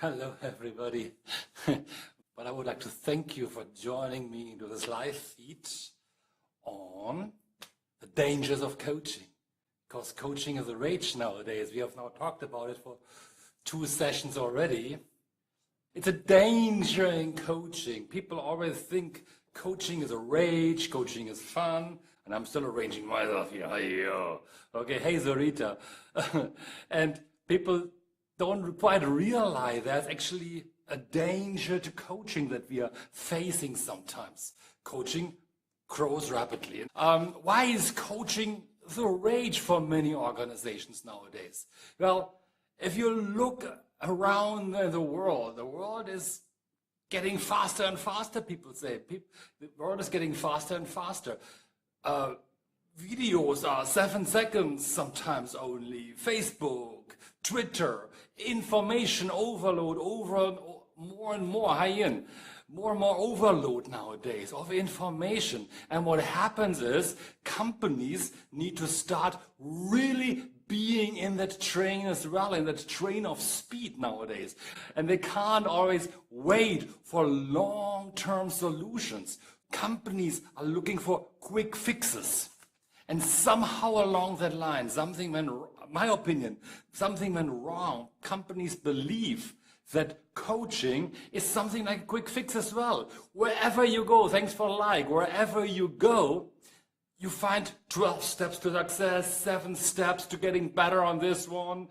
Hello, everybody. But I would like to thank you for joining me into this live feed on the dangers of coaching. Because coaching is a rage nowadays. We have now talked about it for 2 sessions already. It's a danger in coaching. People always think coaching is a rage, coaching is fun, and I'm still arranging myself here. Okay, hey Zorita. And people don't quite realize there's actually a danger to coaching that we are facing sometimes. Coaching grows rapidly. Why is coaching the rage for many organizations nowadays? Well, if you look around the world is getting faster and faster, people say. The world is getting faster and faster. Videos are 7 seconds sometimes only. Facebook, Twitter, information overload more and more high-end. More and more overload nowadays of information. And what happens is companies need to start really being in that train as well, in that train of speed nowadays. And they can't always wait for long-term solutions. Companies are looking for quick fixes. And somehow along that line, something went wrong. Companies believe that coaching is something like a quick fix as well. Wherever you go, thanks for like, wherever you go, you find 12 steps to success, 7 steps to getting better on this one,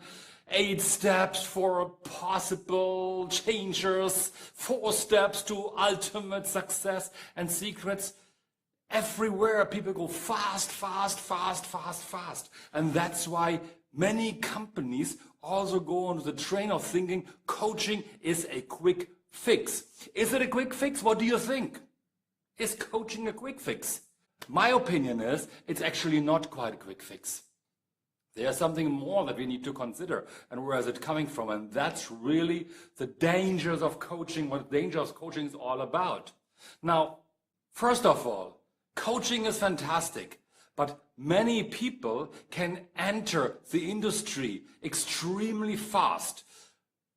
8 steps for possible changers, 4 steps to ultimate success, and secrets. Everywhere people go fast. And that's why many companies also go on the train of thinking coaching is a quick fix. Is it a quick fix? What do you think? Is coaching a quick fix? My opinion is it's actually not quite a quick fix. There's something more that we need to consider, and where is it coming from? And that's really the dangers of coaching, what the dangers of coaching is all about. Now, first of all, coaching is fantastic, but many people can enter the industry extremely fast.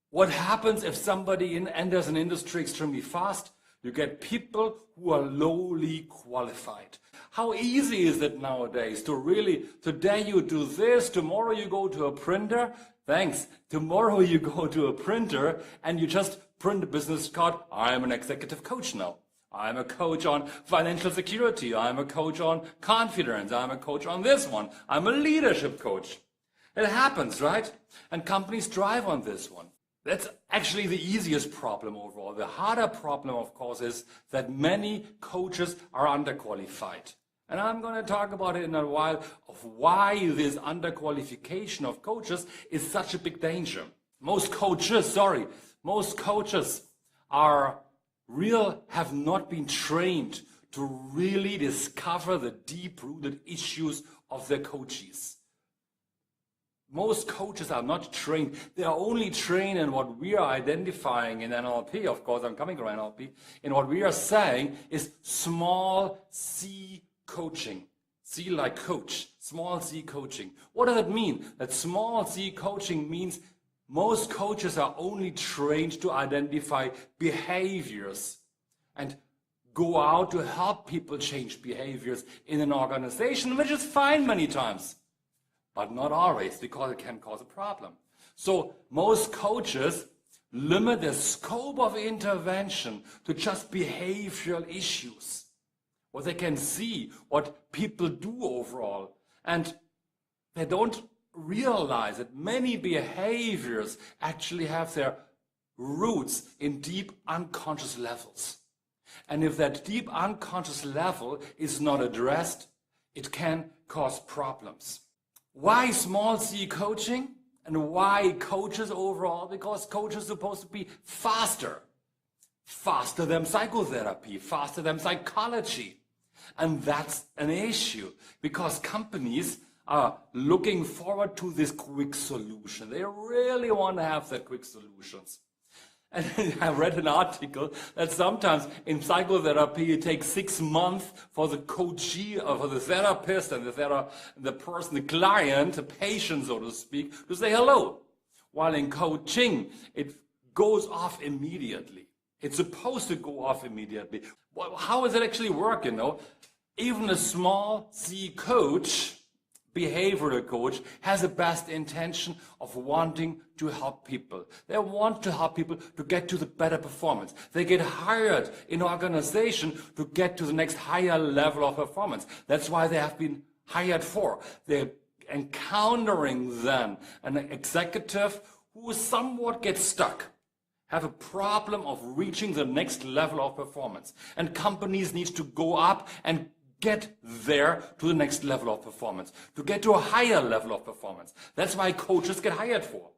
What happens if somebody enters an industry extremely fast? You get people who are lowly qualified. How easy is it nowadays to really, today you do this, tomorrow you go to a printer, thanks, tomorrow you go to a printer and you just print a business card, I'm an executive coach now. I'm a coach on financial security. I'm a coach on confidence. I'm a coach on this one. I'm a leadership coach. It happens, right? And companies drive on this one. That's actually the easiest problem overall. The harder problem, of course, is that many coaches are underqualified. And I'm going to talk about it in a while of why this underqualification of coaches is such a big danger. Most coaches have not been trained to really discover the deep-rooted issues of their coaches. Most coaches are not trained. They are only trained in what we are identifying in NLP. Of course, I'm coming from NLP. And what we are saying is small C coaching. C like coach, small C coaching. What does it mean? That small C coaching means most coaches are only trained to identify behaviors and go out to help people change behaviors in an organization, which is fine many times, but not always, because it can cause a problem. So most coaches limit the scope of intervention to just behavioral issues, what they can see, what people do overall, and they don't realize that many behaviors actually have their roots in deep unconscious levels. And if that deep unconscious level is not addressed, it can cause problems. Why small C coaching? And why coaches overall? Because coaches are supposed to be faster than psychotherapy, faster than psychology. And that's an issue, because companies are looking forward to this quick solution. They really want to have that quick solutions. And I read an article that sometimes in psychotherapy it takes 6 months for the coachee, or for the therapist and the person, the client, the patient, so to speak, to say hello. While in coaching, it goes off immediately. It's supposed to go off immediately. Well, how does it actually work, you know? Even a small C coach, behavioral coach, has the best intention of wanting to help people. They want to help people to get to the better performance. They get hired in an organization to get to the next higher level of performance. That's why they have been hired for. They're encountering then an executive who somewhat gets stuck, have a problem of reaching the next level of performance. And companies need to go up and get there to the next level of performance, to get to a higher level of performance. That's why coaches get hired for.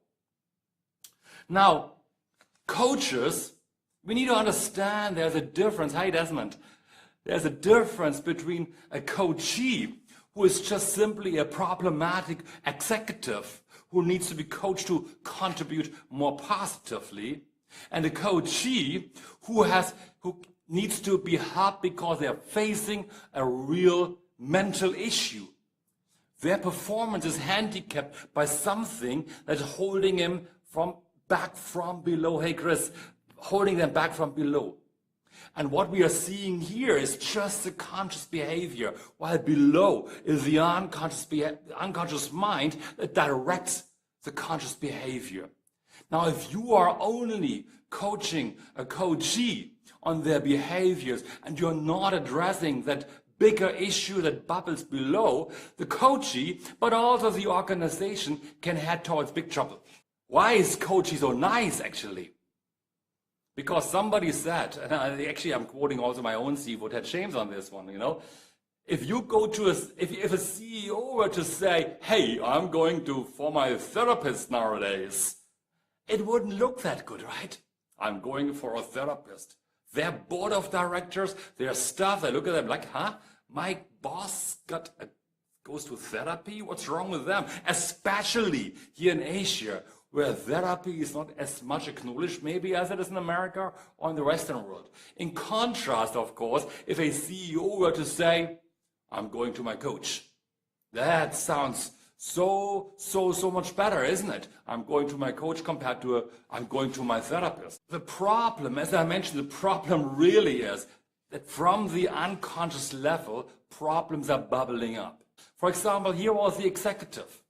Now, coaches, we need to understand there's a difference. Hi, Desmond. There's a difference between a coachee who is just simply a problematic executive who needs to be coached to contribute more positively, and a coachee who needs to be helped because they are facing a real mental issue. Their performance is handicapped by something that's holding him back from below. Hey, Chris, holding them back from below. And what we are seeing here is just the conscious behavior, while below is the unconscious mind that directs the conscious behavior. Now, if you are only coaching a coachee on their behaviors and you're not addressing that bigger issue that bubbles below, the coachee, but also the organization, can head towards big trouble. Why is coachee so nice, actually? Because somebody said, and I'm quoting also my own CFO, Ted James, on this one, you know, if you go to if a CEO were to say, hey, I'm going for my therapist nowadays, it wouldn't look that good, right? I'm going for a therapist. Their board of directors, their staff, they look at them like, huh? My boss goes to therapy? What's wrong with them? Especially here in Asia, where therapy is not as much acknowledged maybe as it is in America or in the Western world. In contrast, of course, if a CEO were to say, I'm going to my coach, that sounds so much better, isn't it? I'm going to my coach compared to I'm going to my therapist. The problem, as I mentioned, the problem really is that from the unconscious level, problems are bubbling up. For example, here was the executive.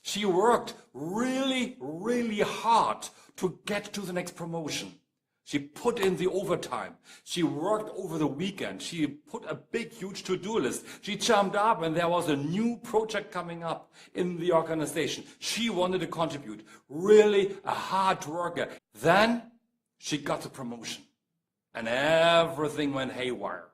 She worked really, really hard to get to the next promotion. She put in the overtime. She worked over the weekend. She put a big, huge to-do list. She jumped up when there was a new project coming up in the organization. She wanted to contribute. Really a hard worker. Then she got the promotion. And everything went haywire.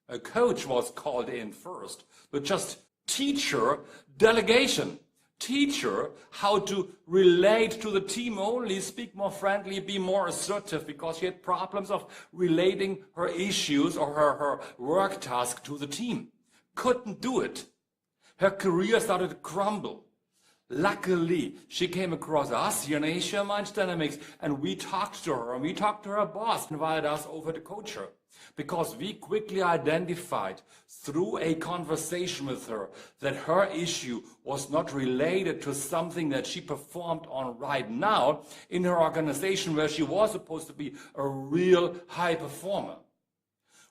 A coach was called in first to just teach her delegation. Teach her how to relate to the team only, speak more friendly, be more assertive, because she had problems of relating her issues or her work task to the team. Couldn't do it. Her career started to crumble. Luckily, she came across us here in Asia Mind Dynamics, and we talked to her, and we talked to her boss, invited us over to coach her. Because we quickly identified through a conversation with her that her issue was not related to something that she performed on right now in her organization where she was supposed to be a real high performer.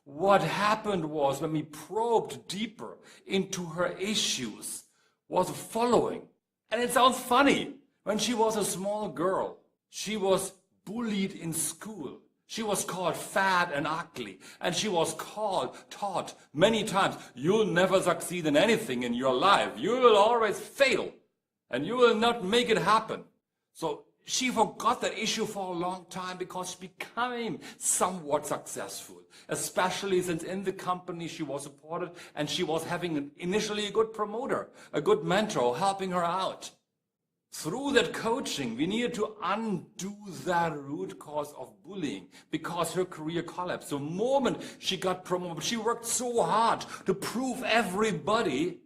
What happened was, when we probed deeper into her issues, was the following. And it sounds funny. When she was a small girl, she was bullied in school. She was called fat and ugly, and she was taught many times, you'll never succeed in anything in your life. You will always fail, and you will not make it happen. So she forgot that issue for a long time because she became somewhat successful, especially since in the company she was supported and she was having initially a good promoter, a good mentor helping her out. Through that coaching, we needed to undo that root cause of bullying because her career collapsed. The moment she got promoted, she worked so hard to prove everybody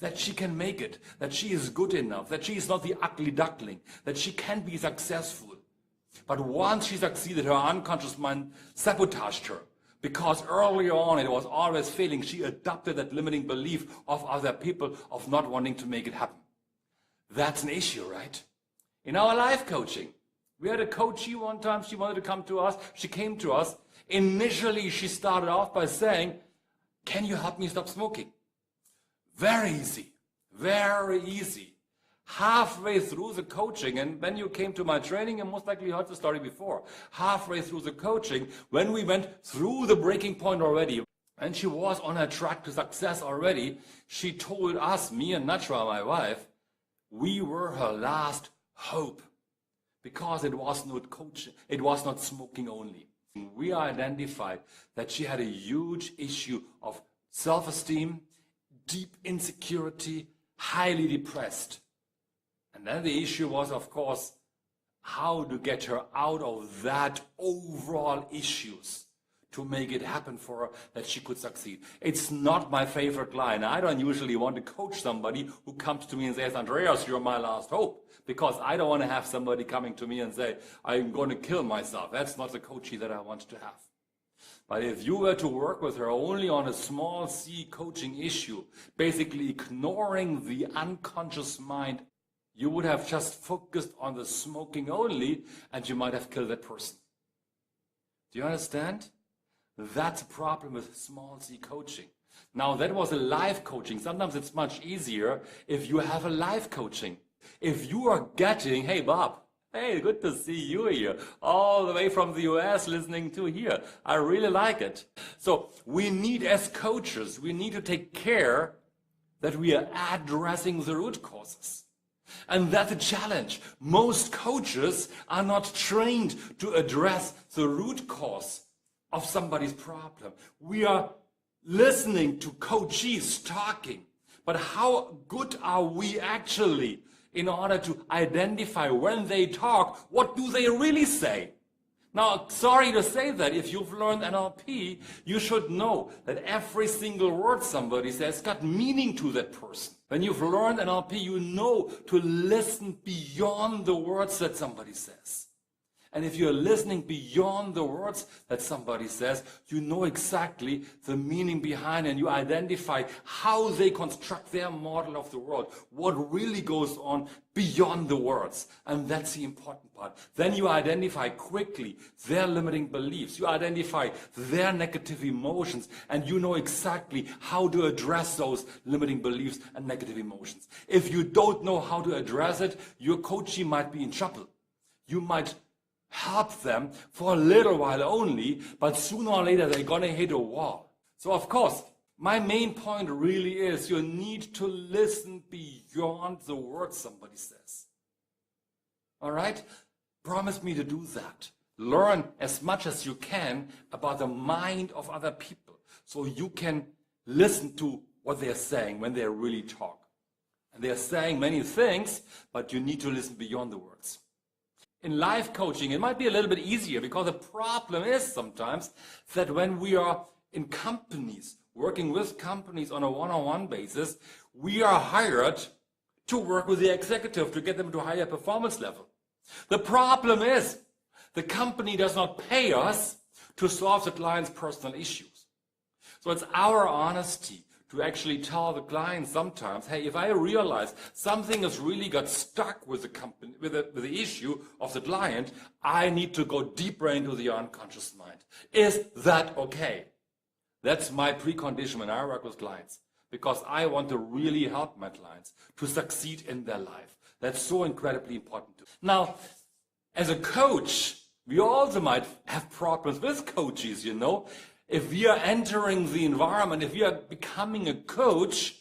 that she can make it, that she is good enough, that she is not the ugly duckling, that she can be successful. But once she succeeded, her unconscious mind sabotaged her. Because early on it was always failing. She adopted that limiting belief of other people of not wanting to make it happen. That's an issue, right? In our life coaching, We had a coachee one time, she wanted to come to us, she came to us. Initially, she started off by saying, can you help me stop smoking? Very easy, very easy. Halfway through the coaching, and when you came to my training, you most likely heard the story before. Halfway through the coaching, when we went through the breaking point already, and she was on her track to success already, she told us, me and Natra, my wife, we were her last hope. Because it was not coaching, it was not smoking only. We identified that she had a huge issue of self-esteem, deep insecurity, highly depressed. And then the issue was, of course, how to get her out of that overall issues to make it happen for her that she could succeed. It's not my favorite line. I don't usually want to coach somebody who comes to me and says, Andreas, you're my last hope. Because I don't want to have somebody coming to me and say, I'm going to kill myself. That's not the coachee that I want to have. But if you were to work with her only on a small C coaching issue, basically ignoring the unconscious mind, you would have just focused on the smoking only, and you might have killed that person. Do you understand? That's a problem with small C coaching. Now, that was a live coaching. Sometimes it's much easier if you have a live coaching. If you are getting, hey Bob, hey, good to see you here, all the way from the US listening to here. I really like it. So we need, as coaches, we need to take care that we are addressing the root causes. And that's a challenge. Most coaches are not trained to address the root cause of somebody's problem. We are listening to coachees talking, but how good are we actually in order to identify when they talk, what do they really say? Now, sorry to say that, if you've learned NLP, you should know that every single word somebody says got meaning to that person. When you've learned NLP, you know to listen beyond the words that somebody says. And if you're listening beyond the words that somebody says, you know exactly the meaning behind it, and you identify how they construct their model of the world, what really goes on beyond the words. And that's the important part. Then you identify quickly their limiting beliefs. You identify their negative emotions, and you know exactly how to address those limiting beliefs and negative emotions. If you don't know how to address it, your coachee might be in trouble. You might help them for a little while only, but sooner or later they're going to hit a wall. So of course, my main point really is you need to listen beyond the words somebody says. All right? Promise me to do that. Learn as much as you can about the mind of other people so you can listen to what they're saying when they really talk. And they're saying many things, but you need to listen beyond the words. In live coaching, it might be a little bit easier because the problem is sometimes that when we are in companies, working with companies on a one-on-one basis, we are hired to work with the executive to get them to a higher performance level. The problem is the company does not pay us to solve the client's personal issues. So it's our honesty to actually tell the client sometimes, hey, if I realize something has really got stuck with the company, with the issue of the client, I need to go deeper into the unconscious mind. Is that okay? That's my precondition when I work with clients, because I want to really help my clients to succeed in their life. That's so incredibly important. Now, as a coach, we also might have problems with coaches, you know. If we are entering the environment, if we are becoming a coach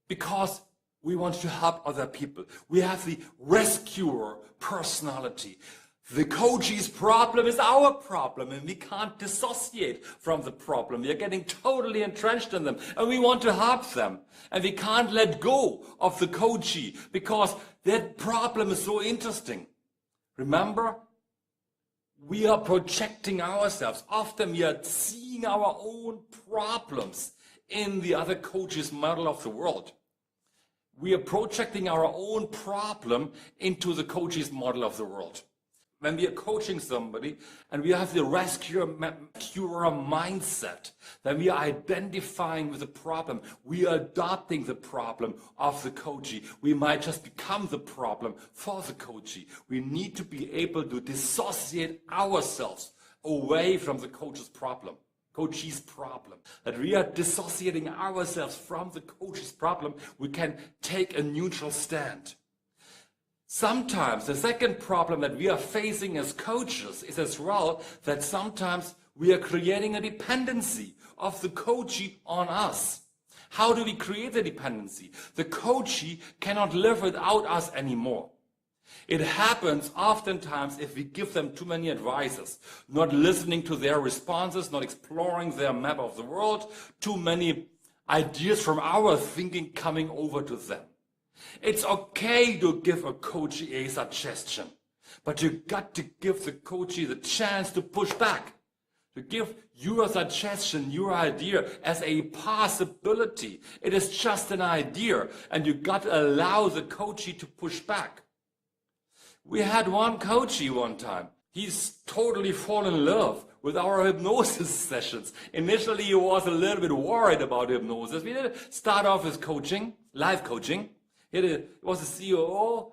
because we want to help other people, we have the rescuer personality. The coachee's problem is our problem, and we can't dissociate from the problem. We are getting totally entrenched in them, and we want to help them. And we can't let go of the coachee because that problem is so interesting. Remember? We are projecting ourselves. Often we are seeing our own problems in the other coach's model of the world. We are projecting our own problem into the coach's model of the world. when we are coaching somebody and we have the rescuer mindset, then we are identifying with the problem. We are adopting the problem of the coachee. We might just become the problem for the coachee. We need to be able to dissociate ourselves away from the coachee's problem. That we are dissociating ourselves from the coach's problem, we can take a neutral stand. Sometimes the second problem that we are facing as coaches is as well that sometimes we are creating a dependency of the coachee on us. How do we create the dependency? The coachee cannot live without us anymore. It happens oftentimes if we give them too many advices, not listening to their responses, not exploring their map of the world, too many ideas from our thinking coming over to them. It's okay to give a coachee a suggestion, but you got to give the coachee the chance to push back, to give your suggestion, your idea as a possibility. It is just an idea, and you got to allow the coachee to push back. We had one coachee one time. He's totally fallen in love with our hypnosis sessions. Initially, he was a little bit worried about hypnosis. We did start off with coaching, live coaching. He was a COO,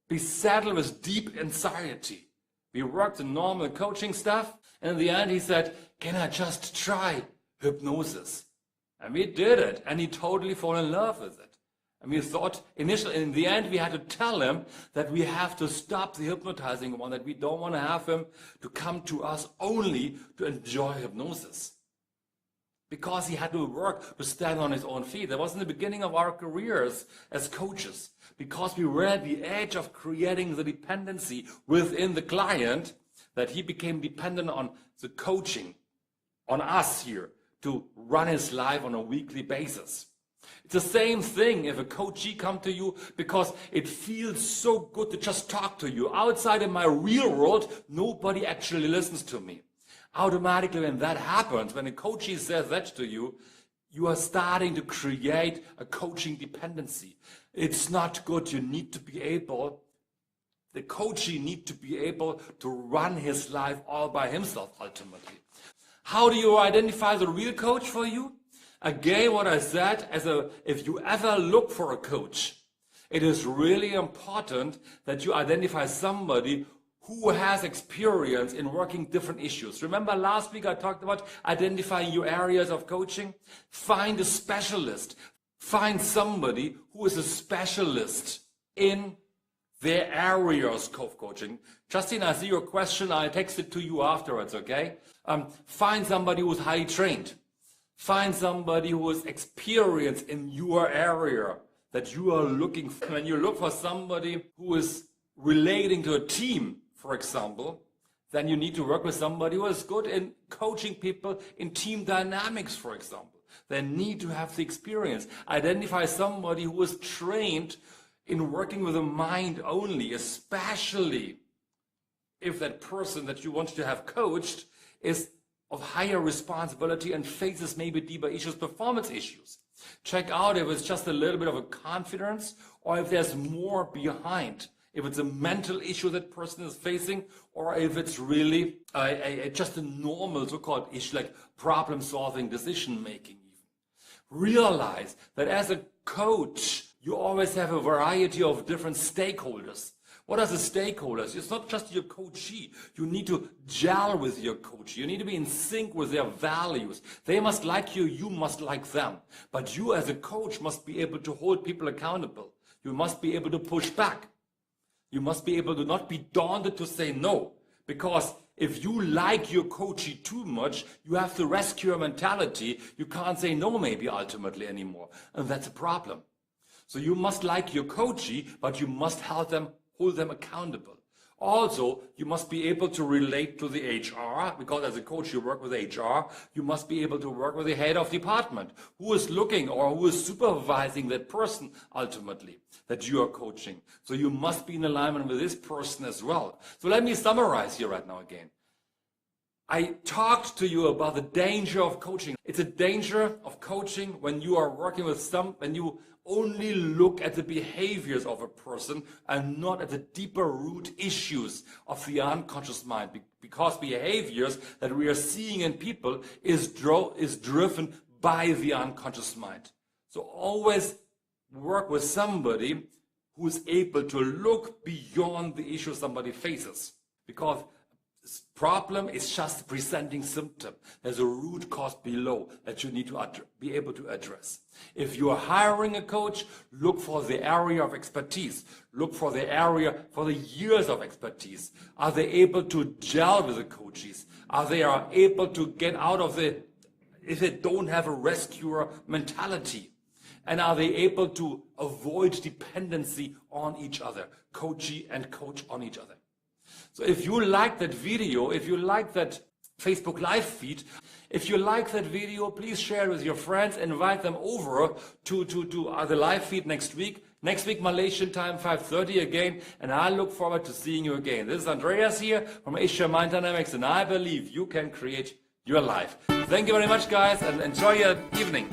besettled with deep anxiety. We worked the normal coaching stuff, and in the end he said, "Can I just try hypnosis?" And we did it, and he totally fell in love with it. And we thought initially, in the end, we had to tell him that we have to stop the hypnotizing one, that we don't want to have him to come to us only to enjoy hypnosis. Because he had to work to stand on his own feet. That was in the beginning of our careers as coaches. Because we were at the edge of creating the dependency within the client, that he became dependent on the coaching, on us here, to run his life on a weekly basis. It's the same thing if a coachee comes to you because it feels so good to just talk to you. Outside in my real world, nobody actually listens to me. Automatically, when that happens, when a coachee says that to you, you are starting to create a coaching dependency. It's not good. You need to be able, the coachee needs to be able to run his life all by himself, ultimately. How do you identify the real coach for you? Again, what I said, if you ever look for a coach, it is really important that you identify somebody who has experience in working different issues. Remember last week I talked about identifying your areas of coaching? Find a specialist. Find somebody who is a specialist in their areas of coaching. Justine, I see your question. I'll text it to you afterwards, okay? Find somebody who is highly trained. Find somebody who is experienced in your area that you are looking for. When you look for somebody who is relating to a team, for example, then you need to work with somebody who is good in coaching people in team dynamics, for example. They need to have the experience. Identify somebody who is trained in working with the mind only, especially if that person that you want to have coached is of higher responsibility and faces maybe deeper issues, performance issues. Check out if it's just a little bit of a confidence or if there's more behind. If it's a mental issue that person is facing, or if it's really just a normal so-called issue like problem-solving, decision-making even. Realize that as a coach, you always have a variety of different stakeholders. What are the stakeholders? It's not just your coachee. You need to gel with your coach. You need to be in sync with their values. They must like you, you must like them. But you as a coach must be able to hold people accountable. You must be able to push back. You must be able to not be daunted to say no. Because if you like your coachee too much, you have the rescuer mentality. You can't say no maybe ultimately anymore. And that's a problem. So you must like your coachee, but you must hold them accountable. Also, you must be able to relate to the HR, because as a coach you work with HR. You must be able to work with the head of department, who is looking or who is supervising that person ultimately that you are coaching. So you must be in alignment with this person as well. So let me summarize here right now again. I talked to you about the danger of coaching. It's a danger of coaching when you are working with when you only look at the behaviors of a person and not at the deeper root issues of the unconscious mind, because behaviors that we are seeing in people is driven by the unconscious mind. So always work with somebody who is able to look beyond the issue somebody faces, because this problem is just a presenting symptom. There's a root cause below that you need to be able to address. If you are hiring a coach, look for the area of expertise. Look for the area, for the years of expertise. Are they able to gel with the coaches? Are they able to get out of if they don't have a rescuer mentality? And are they able to avoid dependency on each other? Coachee and coach on each other. So if you like that video, if you like that Facebook live feed, if you like that video, please share it with your friends, invite them over to the live feed next week. Next week, Malaysian time, 5:30 again, and I look forward to seeing you again. This is Andreas here from Asia Mind Dynamics, and I believe you can create your life. Thank you very much, guys, and enjoy your evening.